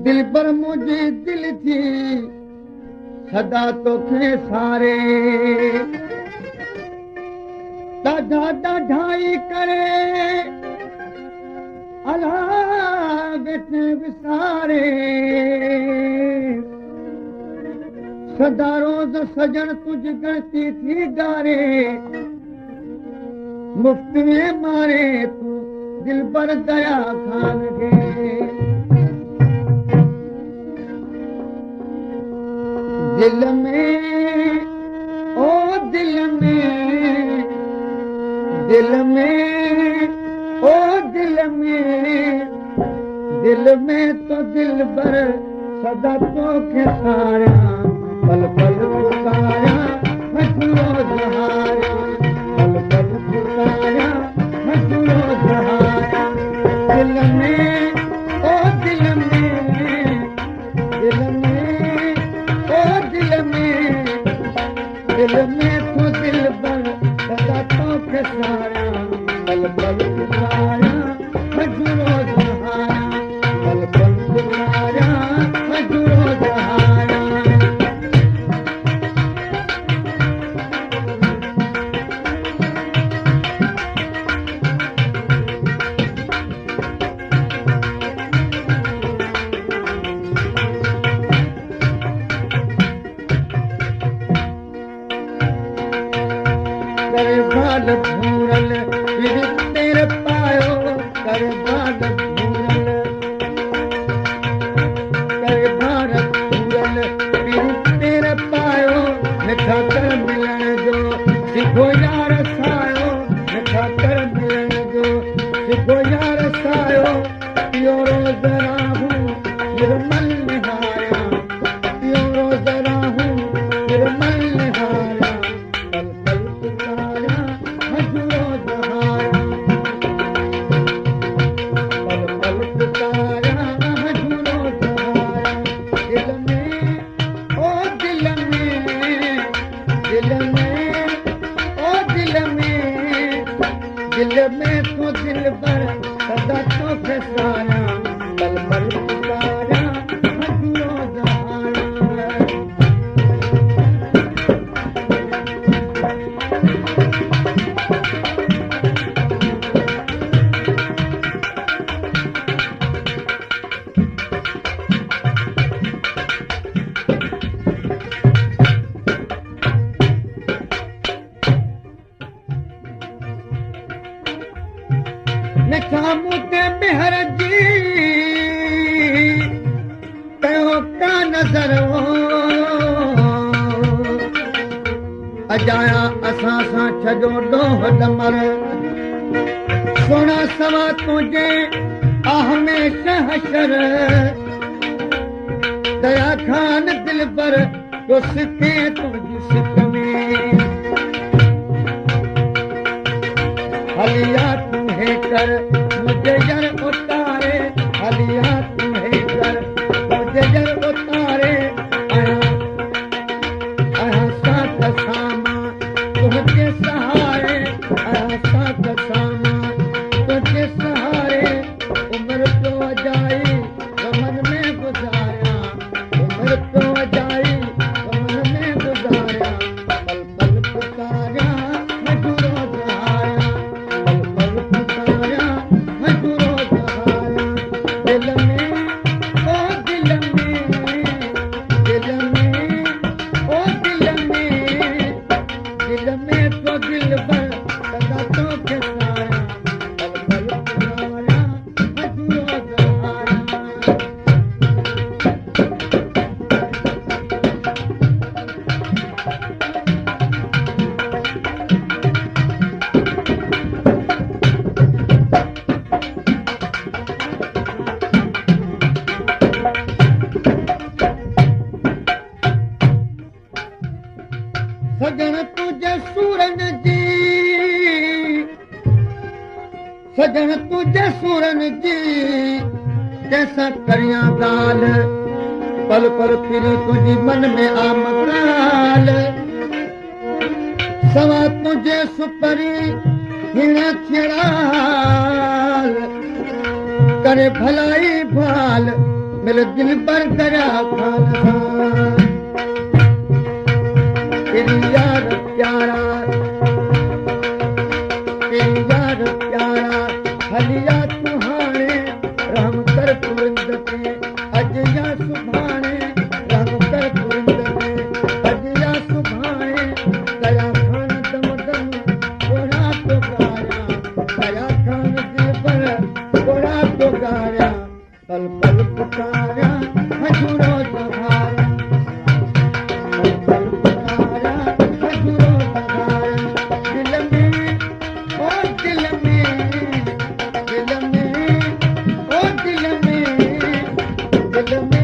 दिल पर मुझे दिल थी सदा तोखे सारे ॾाढा ॾाढाई करे अला वेठे विसारे सदा रोज़ सजण तुझ गणती थी गारे मुफ्त में मारे तू दिल पर दया खान खे दिल में ओ दिल में दिल में ओ दिल में तो दिल भर सदा तोखे सारिया पल पल पुकारिया मजूरो जहारिया पल पल पुकारिया मजूरो जहारिया दिल में ओ दिल में दिल में ओ दिल में तो दिल भर सदा तोखे सारिया पल पल पुकारिया मजूरो जहारिया पल पल पुकारिया मजूरो जहारिया कर बाल भूरल फिर तेरे पायो कर बाल भूरल फिर तेरे पायो मिठा कर मिलन जो सिखो यार सायो मिठा कर मिलन जो सिखो यार सायो पियो रोज़ राहूं निर्मल निहारिया पियो रोज़ राहूं निर्मल निहारिया पल पल पुकारिया मजूरो जहारिया पल पल पुकारिया मजूरो जहारिया दिल में ओ दिल में दिल में ओ दिल में तो दिल पर सदा तोखे सारिया पल पल पुकारिया मजूरो जहारिया निशामू ते मेहर जी कयो का नज़र हो अजाया असां सां छॾो ॾोह डमर सोना सवा तुंहिंजे आहमेश हशर दया खान दिल पर तो सिके तुंहिंजी सिक में हलिया तुम्हें कर मुझे जर उतारे हलिया तुम्हें कर मुझे जर उतारे आया साथ सामा तुझे सहारे आया साथ सामा तुझे सहारे उम्र तो जाई गमन में गुजारिया उम्र तो जाई गमन में गुजारिया पल पल पुकारिया मजूरो जहारिया पल पल पुकारिया मजूरो जहारिया दिल में ओ दिल में दिल में ओ दिल में तो दिल भर सदा तोखे सारिया पल पल पुकारिया मजूरो जहारिया सजण तुझे सूरन जी सजण तुझे सूरन जी कैसा करिया गाल पल पर फिरी तुझी मन में आमकाल सवा तुझे सुपरी हिण थियणाल करे भलाई भाल मेरे दिल पर दया खाना तेरी यार प्यारा हलिया सुहाने राम कर पुरंद पे अजया सुभाने राम कर पुरंद पे अजया सुभाने दया खान दम दम कोड़ा तो गाया दया खान दिल पर कोड़ा तो गाया पल पल पुकारा हजूरो सहारा पल पुकारा हजूरो सहारा दिल में ओ दिल में दिल में ओ दिल में